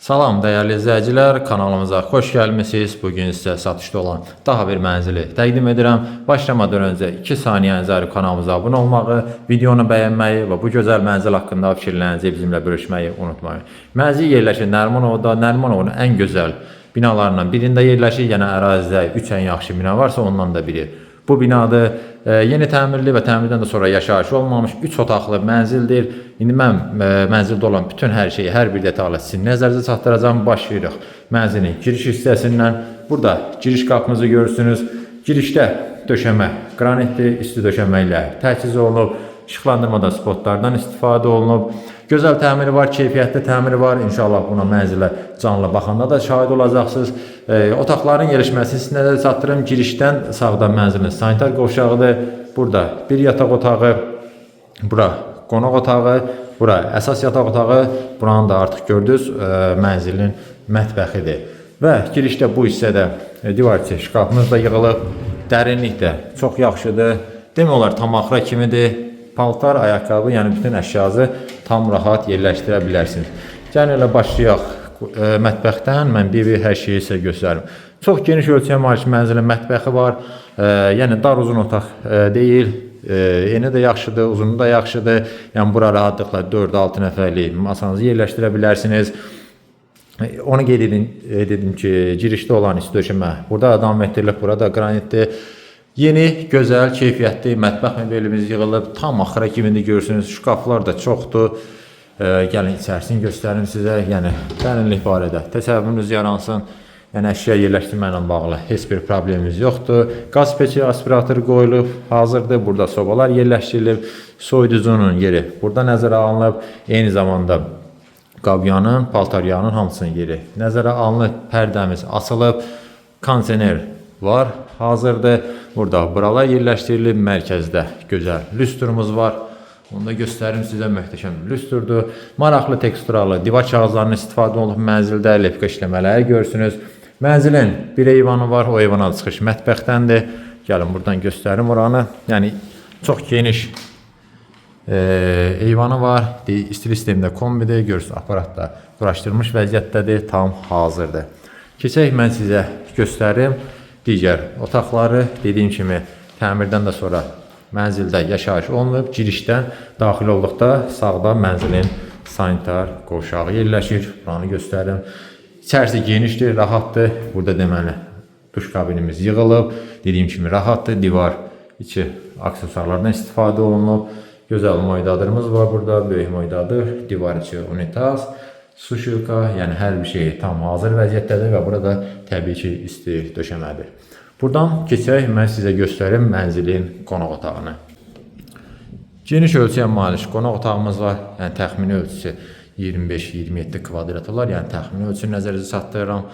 Salam dəyərli izləyicilər, kanalımıza xoş gəlmisiniz. Bugün sizə satışda olan daha bir mənzili təqdim edirəm. Başlamadan öncə 2 saniyənizi ayırıb kanalımıza abunə olmağı, videonu bəyənməyi və bu gözəl mənzil haqqında fikirlərinizi bizimlə bölüşməyi unutmayın. Mənzil yerləşir Nərimanovda. Nərimanovun ən gözəl binalarından birində yerləşir. Yəni ərazidə 3 ən yaxşı bina varsa ondan da biri bu binadır. Yeni təmirli və təmirdən də sonra yaşayış olmamış 3 otaqlı mənzildir. İndi mən mənzildə olan bütün hər şeyi, hər bir detalı sizin nəzərinizə çatdıracağım. Başlayırıq mənzilin giriş hissəsindən. Burada giriş qapımızı görürsünüz. Girişdə döşəmə qranitli, isti döşəmə ilə təchiz olunub. İşıqlandırmada spotlardan istifadə olunub. Gözəl təmiri var, keyfiyyətli təmiri var. İnşallah buna mənzilə canlı baxanda da şahid olacaqsınız. Otaqların yerləşməsini sizin nəzərə çatdırım. Girişdən sağda mənzilin sanitar qovşağıdır. Burada bir yataq otağı, bura qonaq otağı, bura əsas yataq otağı, buranı da artıq gördünüz mənzilin mətbəxidir. Və girişdə bu hissədə divarçı şkafımız da yığılıb. Dərinlik də çox yaxşıdır. Demək olar tam axıra kimidir. Paltar, ayaqqabı, yəni bütün əşyanızı tam rahat yerləşdirə bilərsiniz. Gəlin elə başlayaq mətbəxdən. Mən bir hər şeyi sizə göstərim. Çox geniş ölçüyə malik mənzilin mətbəxi var. Yəni dar uzun otaq deyil. Eni də yaxşıdır, uzunu da yaxşıdır. Yəni bura rahatlıqla 4-6 nəfərlik masanızı yerləşdirə bilərsiniz. Onu qeyd edim ki, girişdə olan isti döşəmə burada adam metrillik, burada qranitdir. Yeni, gözəl, keyfiyyətli mətbəx mebelimiz yığılıb. Tam axıra kimi görürsünüz. Şkaflar da çoxdur. Gəlin içərisini göstərim sizə. Yəni dərinlik barədə təsəvvürünüz yaransın. Yəni əşya yerləşdirmə ilə bağlı heç bir problemimiz yoxdur. Qaz peçi, aspirator qoyulub, hazırdır. Burada sobalar yerləşdirilib. Soyuducunun yeri burada nəzərə alınıb. Eyni zamanda qabyanın, paltaryanın hamısının yeri nəzərə alınıb. Pərdəmiz açılıb. Kondisioner var, hazırdır. Burada buralar yerləşdirilib. Mərkəzdə gözəl lüstrumuz var. Onu da göstərim sizə, möhtəşəm lüstrdur. Maraqlı teksturalı divar kağızlarının istifadə olunub mənzildə. Lepka işləmələri görürsünüz. Mənzilin bir eyvanı var. O eyvana çıxış mətbəxdəndir. Gəlin buradan göstərim oranı. Yəni çox geniş eyvanı var. İstili sistemdə kombidir. Görürsünüz, aparat da quraşdırılmış vəziyyətdədir. Tam hazırdır. Keçək, mən sizə göstərim digər otaqları. Dediyim kimi təmirdən də sonra mənzildə yaşayış olunub. Girişdən daxil olduqda sağda mənzilin sanitar qovşağı yerləşir. Buranı göstərim. İçərisi genişdir, rahatdır. Burada deməli duş kabinimiz yığılıb. Dediyim kimi rahatdır. Divar içi aksesuarlardan istifadə olunub. Gözəl moydadırımız var burada. Böyük moydadır. Divar içi unitaz, suşilka, yəni hər bir şey tam hazır vəziyyətdədir və burada təbii ki isti döşəmədir. Buradan keçək, mən sizə göstərim mənzilin qonaq otağını. Geniş ölçüyə malik qonaq otağımız var. Yəni təxmini ölçüsü 25-27 kvadrat olar. Yəni təxmini ölçünü nəzərinizə çatdırıram.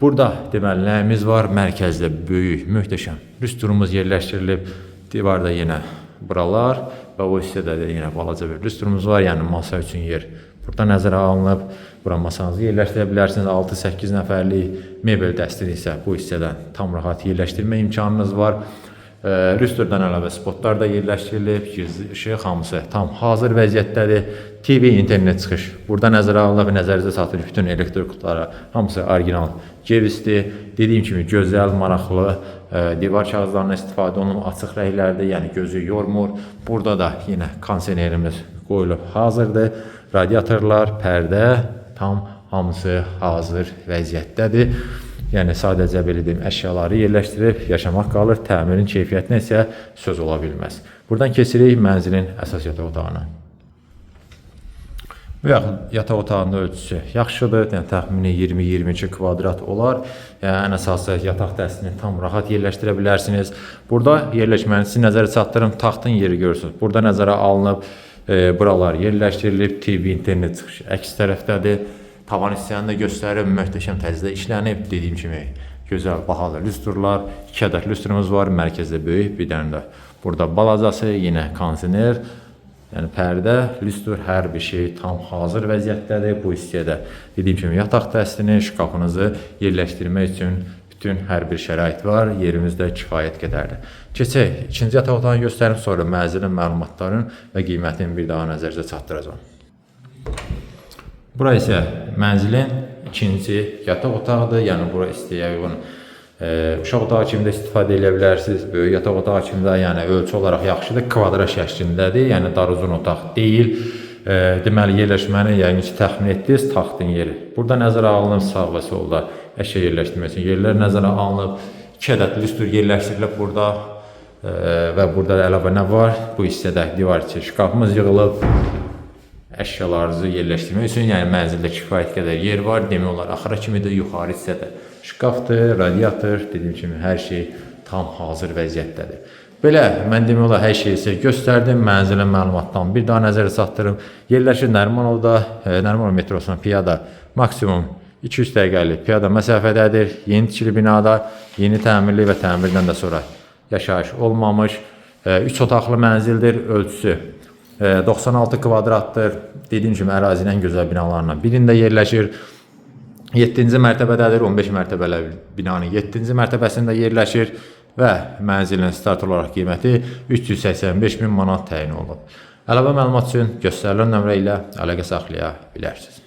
Burada deməli nəyimiz var? Mərkəzdə böyük, möhtəşəm lüstrumuz yerləşdirilib. Divarda yenə buralar və o hissədə də yenə balaca bir lüstrumuz var. Yəni masa üçün yer burada nəzərə alınıb. Bura masanızı yerləşdirə bilərsiniz. 6-8 nəfərlik mebel dəstini isə bu hissədən tam rahat yerləşdirmə imkanınız var. Lüstrdən əlavə spotlar da yerləşdirilib. Gizli işıq hamısı tam hazır vəziyyətdədir. TV, internet çıxış burada nəzərə alınıb. Nəzərinizə çatdırır bütün elektrik kutuları hamısı orijinal cevisdir. Dediyim kimi gözəl, maraqlı divar kağızlarına istifadə olunub. Açıq rənglərdir, yəni gözü yormur. Burada da yenə kondisionerimiz qoyulub hazırdır. Radiatorlar, pərdə tam hamısı hazır vəziyyətdədir. Yəni sadəcə belə deyim, əşyaları yerləşdirib yaşamaq qalır. Təmirin keyfiyyətinə isə söz ola bilməz. Buradan keçirik mənzilin əsas yataq otağına. Bu yataq otağının ölçüsü yaxşıdır. Yəni təxmini 20-22 kvadrat olar. Yəni ən əsası yataq dəstini tam rahat yerləşdirə bilərsiniz. Burada yerləşməni sizin nəzərə çatdırım. Taxtın yeri görürsünüz. Burada nəzərə alınıb. Buralar yerləşdirilib. TV, internet çıxışı əks tərəfdədir. Tavan hissəni də göstərim. Möhtəşəm tərzdə işlənib. Dediyim kimi gözəl, bahalı lüstrlar. 2 ədəd lüstrumuz var. Mərkəzdə böyük, bir dənə də burada balacası, yenə kondisioner, yəni pərdə, lüstr, hər bir şey tam hazır vəziyyətdədir. Bu hissədə dediyim kimi yataq dəstini, şkafınızı yerləşdirmək üçün bütün hər bir şərait var. Yerimiz də kifayət qədərdir. Keçək, ikinci yataq otağını göstərim, sonra mənzilin məlumatlarını və qiymətini bir daha nəzərinizə çatdıracağım. Bura isə mənzilin ikinci yataq otağıdır. Yəni bura istəyə uyğun uşaq otağı kimi də istifadə edə bilərsiniz. Böyük yataq otağı kimi də yəni ölçü olaraq yaxşıdır. Kvadrat şəklindədir. Yəni dar uzun otaq deyil. Deməli yerləşməni yəqin ki təxmin etdiniz taxtın yeri. Burada nəzərə alınıb sağ və solda əşya yerləşdirmək üçün yerlər nəzərə alınıb. 2 ədəd lüstr yerləşdirilib burada və burada əlavə nə var? Bu hissədə divar içi şkafımız yığılıb. Əşyalarınızı yerləşdirmək üçün, yəni mənzildə kifayət qədər yer var. Demək olar axıra kimi də yuxarı hissədə şkafdır, radiator, dediyim kimi hər şey tam hazır vəziyyətdədir. Belə, mən demək olar hər şeyi sizə göstərdim. Mənzilin məlumatdan bir daha nəzərə çatdırım. Yerləşir Nərimanovda, Nərimanov metrosuna piyada maksimum 200 dəqiqəlik piyada məsafədədir. Yeni tikili binada, yeni təmirli və təmirdən də sonra yaşayış olmamış 3 otaqlı mənzildir. Ölçüsü 96 kvadratdır. Dediyim kimi ərazinin ən gözəl binalarından birində yerləşir. 7-ci mərtəbədədir. 15 mərtəbəli binanın 7-ci mərtəbəsində yerləşir və mənzilin start olaraq qiyməti 385 min manat təyin olunub. Əlavə məlumat üçün göstərilən nömrə ilə əlaqə saxlaya bilərsiniz.